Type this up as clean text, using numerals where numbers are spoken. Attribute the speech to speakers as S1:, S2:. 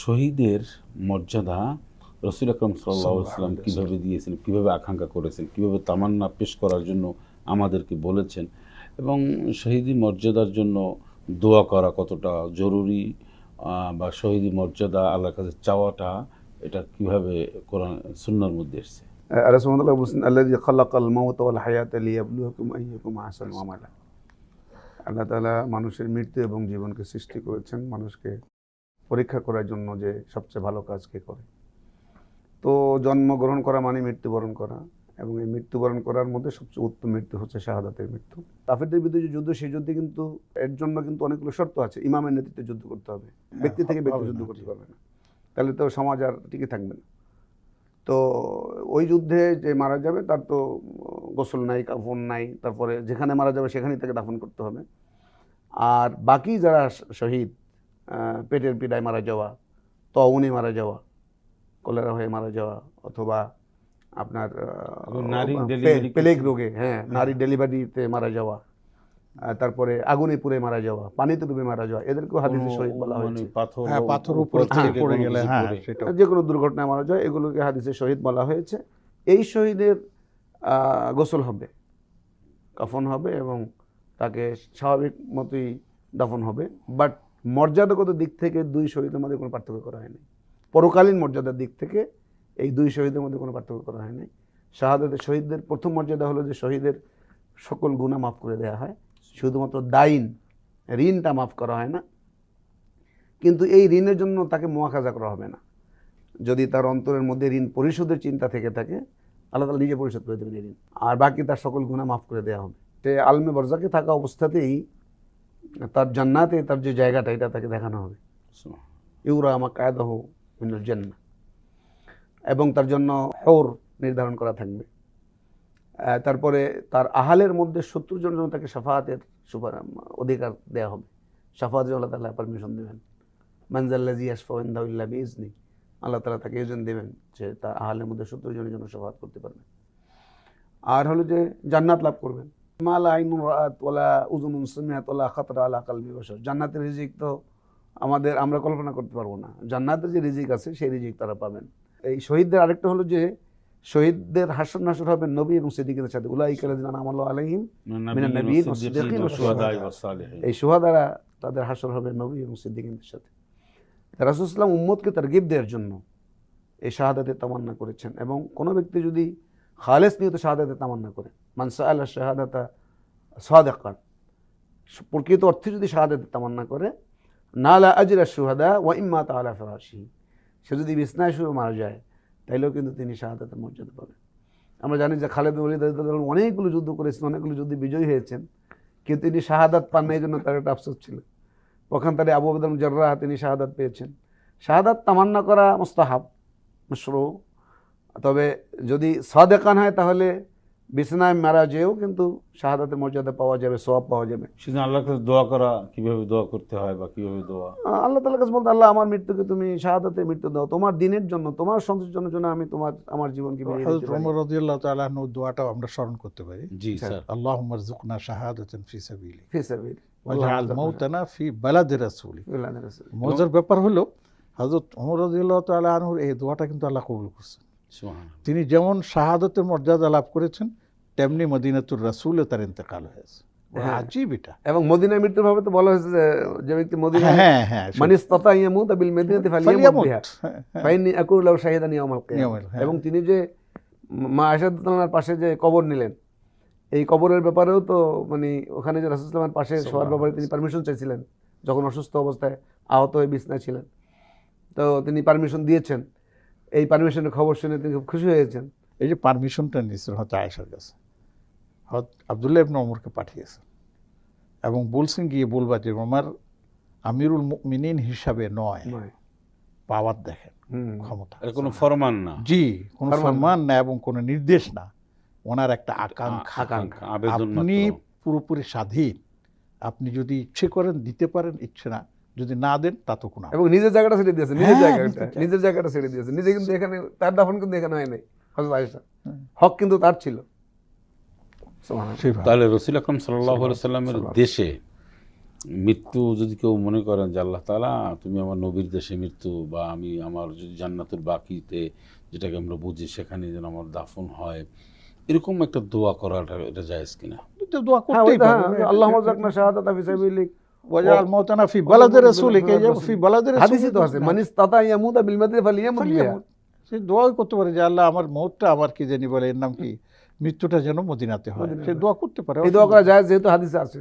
S1: শহীদের মর্যাদা রাসূল আকরাম সাল্লাল্লাহু আলাইহি ওয়াসাল্লাম কীভাবে দিয়েছেন, কীভাবে আকাঙ্ক্ষা করেছেন, কীভাবে তামান্না পেশ করার জন্য আমাদেরকে বলেছেন, এবং শহীদি মর্যাদার জন্য দোয়া করা কতটা জরুরি, বা শহীদি মর্যাদা আল্লাহর কাছে চাওয়াটা, এটা কীভাবে কোরআন সুন্নাহর মধ্যে এসেছে।
S2: রাসূলুল্লাহ বলেছেন, আল্লাযী খালাকাল মাউতা ওয়াল হায়াতা লিয়াবলুয়াকুম আইয়ুকুম আহসানু আমালা। আল্লাহ তাআলা মানুষের মৃত্যু এবং জীবনকে সৃষ্টি করেছেন মানুষকে পরীক্ষা করার জন্য, যে সবচেয়ে ভালো কাজ কে করে। তো জন্মগ্রহণ করা মানে মৃত্যুবরণ করা, এবং এই মৃত্যুবরণ করার মধ্যে সবচেয়ে উত্তম মৃত্যু হচ্ছে শাহাদাতের মৃত্যু। কাফেরদের বিরুদ্ধে যে যুদ্ধ, সেই যুদ্ধে কিন্তু এর জন্য কিন্তু অনেকগুলো শর্ত আছে। ইমামের নেতৃত্বে যুদ্ধ করতে হবে, ব্যক্তি থেকে ব্যক্তি যুদ্ধ করতে পারবে না, তাহলে তো সমাজ আর টিকে থাকবে না। তো ওই যুদ্ধে যে মারা যাবে তার তো গোসল নাই, কাফন নাই, তারপরে যেখানে মারা যাবে সেখানেই তাকে দাফন করতে হবে। আর বাকি যারা শহীদ, পেটের পীড়ায় মারা যাওয়া, তউনে মারা যাওয়া, কলেরা হয়ে মারা যাওয়া, অথবা আপনার প্লেগ রোগে, নারী ডেলিভারিতে মারা যাওয়া, তারপরে আগুনে পুড়ে মারা যাওয়া, পানিতে ডুবে মারা যাওয়া, এদেরকেও হাদিসে শহীদ বলা হয়েছে।
S3: পাথর উপর থেকে পড়ে গেলে
S2: যে কোনো দুর্ঘটনায় মারা যায়, এগুলোকে হাদিসে শহীদ বলা হয়েছে। এই শহীদের গোসল হবে, কাফন হবে, এবং তাকে স্বাভাবিক মতোই দাফন হবে। বাট মর্যাদাগত দিক থেকে দুই শহীদের মধ্যে কোনো পার্থক্য করা হয়নি। পরকালীন মর্যাদার দিক থেকে এই দুই শহীদের মধ্যে কোনো পার্থক্য করা হয়নি। শাহাদাতের শহীদদের প্রথম মর্যাদা হলো যে শহীদের সকল গুনাহ মাফ করে দেওয়া হয়, শুধুমাত্র দাইন, ঋণটা মাফ করা হয় না। কিন্তু এই ঋণের জন্য তাকে মুআখাযা করা হবে না। যদি তার অন্তরের মধ্যে ঋণ পরিশোধের চিন্তা থেকে থাকে, আল্লাহ তাআলা নিজে পরিশোধ করে দেবেন এই ঋণ, আর বাকি তার সকল গুনাহ মাফ করে দেওয়া হবে। সে আলমে বরজাকে থাকা অবস্থাতেই তার জান্নাতে তার যে জায়গাটা, এটা তাকে দেখানো হবে। ইউরা মাকআদাহু মিনাল জান্নাহ, এবং তার জন্য হৌর নির্ধারণ করা থাকবে। তারপরে তার আহালের মধ্যে 70 জনের জন্য তাকে শাফাআতের অধিকার দেওয়া হবে। শাফাআতের আল্লাহ তাআলা পারমিশন দেবেন। মান যাল্লাযী ইয়াশফাউ ইনদাহু ইল্লা বিইজনি, আল্লাহ তাআলা তাকে ইজন দেবেন যে তার আহালের মধ্যে 70 জনের জন্য শাফাআত করতে পারবেন। আর হলো যে জান্নাত লাভ করবেন। মা লা আইনুন রাআত ওয়ালা উযুনুন সামিআত ওয়ালা খাতারা আলা কলবি বাশার। জান্নাতের রিজিক তো আমরা কল্পনা করতে পারবো না। জান্নাতের যে রিজিক আছে সেই রিজিক তারা পাবেন। এই শহীদদের আরেকটা হলো যে শহীদদের হাসর নাসর হবে নবী এবং সিদ্দিকীদের সাথে। উলাইকা আল্লাযীনা আনআল্লাহু আলাইহিম মিনান নাবিয়্যিন ওয়াস সিদ্দিকীন ওয়াস শুহাদা। এই শুহাদারা, তাদের হাসর হবে নবী এবং সিদ্দিকীদের সাথে। রাসূল সাল্লাল্লাহু আলাইহি ওয়াসাল্লাম উম্মতকে তারগিব দেওয়ার জন্য এই শাহাদাতের তামান্না করেছেন। এবং কোনো ব্যক্তি যদি খালেস নিয়তে শাহাদাতের তামান্না করে, মান সাআলা শাহাদাতা সাদিকান, প্রকৃত অর্থে যদি শাহাদাতের তামান্না করে, নালা আজরা শুহাদা ওয়া ইম্মা তাআলা ফিরাশিহি, সে যদি বিছনায় শুয়ে মারা যায় তাইলেও কিন্তু তিনি শাহাদাতের মর্যাদা পাবেন। আমরা জানি যে খালিদ বিন ওয়ালিদ রাদিয়াল্লাহু আনহু অনেকগুলো যুদ্ধ করেছেন, অনেকগুলো যুদ্ধে বিজয়ী হয়েছেন, কিন্তু তিনি শাহাদাত পান না, এই জন্য তার একটা আফসোস ছিল। পক্ষান্তরে আবু উবাইদা বিন জাররাহ তিনি শাহাদাত পেয়েছেন। শাহাদাত তামান্না করা মুস্তাহাব, মাশরু, তবে যদি সাদেকান হয় তাহলে বিছনায় মারা যেও কিন্তু শাহাদাতের মর্যাদা পাওয়া যাবে, সওয়াব পাওয়া যাবে।
S1: সেজন্য আল্লাহর কাছে দোয়া করা, কিভাবে দোয়া করতে হয় বা কিভাবে দোয়া,
S2: আল্লাহ তাআলার কাছে বলতে, আল্লাহ আমার মৃত্যুকে তুমি শাহাদাতের মৃত্যু দাও, তোমার দিনের জন্য, তোমার সন্তুষ্টির জন্য আমি আমার জীবনকে বেরিয়ে দিতে পারি।
S3: ওমর রাদিয়াল্লাহু তাআলা আনহু দোয়াটাও আমরা স্মরণ করতে পারি।
S1: জি স্যার।
S3: আল্লাহুম্মা রযুকনা শাহাদাতান ফি সাবিলি
S2: ফি সাবিলি
S3: ওয়াজআল মাউতানা ফি বালাদি রাসূলি। মজার ব্যাপার হলো হযরত ওমর রাদিয়াল্লাহু তাআলা আনহুর এই দোয়াটা কিন্তু আল্লাহ কবুল করেছেন। সুবহানাল্লাহ। তিনি যেমন শাহাদাতের মর্যাদা লাভ করেছেন, তেমনি মদিনাতুর রাসূলে তার ইন্তেকাল হয়েছে। আজীব এটা। এবং
S2: মদিনায় মৃত্যুর ভাবে তো বলা হয়েছে যে ব্যক্তি মদিনায় মান ইসতাতা ইয়ামুত বিল মদিনাতি ফালিয়ামুত বিহা ফাইন্নী আকুলু লাহু শাহিদান ইয়াউমাল কিয়ামাহ। এবং তিনি যে মা আয়েশা রাদিয়াল্লাহু পাশে যে কবর নিলেন, এই কবরের ব্যাপারেও তো মানে ওখানে যে রাসূল সাল্লাল্লাহু আলাইহি ওয়াসাল্লামের পাশে শোয়ার ব্যাপারে তিনি পারমিশন চাইছিলেন, যখন অসুস্থ অবস্থায় আহত হয়ে বিছনায় ছিলেন, তো তিনি পারমিশন দিয়েছেন। এই পারমিশনের খবর শুনে তিনি খুব খুশি হয়েছেন।
S3: এই যে পারমিশনটা নিয়েছেন হযরত আয়েশার কাছে, হযরত আব্দুল্লাহ ইবনে ওমরকে পাঠিয়েছেন এবং বলছেন গিয়ে বলবা যে ওমর আমিরুল মুমিনিন হিসাবে নয়, পাওয়ার দেখেন, ক্ষমতা,
S1: এটা কোনো ফরমান না।
S3: জি, কোনো ফরমান না এবং কোনো নির্দেশ না, ওনার একটা আকাঙ্ক্ষা,
S1: আবেদন মাত্র।
S3: আপনি পুরোপুরি স্বাধীন, আপনি যদি ইচ্ছে করেন দিতে পারেন, ইচ্ছে না যদি না দেন তা তো কোনো।
S2: এবং নিজের জায়গাটা ছেড়ে দিয়েছেন, নিজের জায়গাটা ছেড়ে দিয়েছেন নিজে, কিন্তু এখানে তার দাফন কিন্তু এখানে হয় নাই। হযরত আয়েশা হক কিন্তু তার ছিল।
S1: তাহলে রাসূল আকরাম সাল্লাল্লাহু আলাইহি ওয়াসাল্লামের দেশে মৃত্যু যদি কেউ মনে করেন যে আল্লাহ তাআলা তুমি আমার নবীর দেশে মৃত্যু, বা আমি আমার যদি জান্নাতুল বাকিতে, যেটাকে আমরা বুঝি, সেখানে যেন আমার দাফন হয়, এরকম একটা দোয়া করাটা এটা জায়েজ কিনা?
S3: তো দোয়া
S2: হ্যাঁ,
S3: করতেই
S2: ওইটা,
S3: পারে।
S2: হ্যাঁ, আল্লাহুম্মা রযাকনা শাহাদাতা ফি সাবিলিক
S3: ওয়াজআল মাউতানা ফি বালাদি রাসূলিক, এই যে ফি বালাদি রাসূলিক
S2: হাদিসে তো আছে, মান ইসতাতা ইয়ামুতা বিল মাদিনা ফালিয়ামুত বিহা।
S3: সে দোয়াও করতে পারে যে আল্লাহ আমার মওতটা, আমার কি জানি বলে এর নাম কি, মৃত্যুটা যেন মদিনাতে হয়, সে দোয়া করতে পারে।
S2: এই দোয়া করা যায় যেহেতু হাদিসে আছে।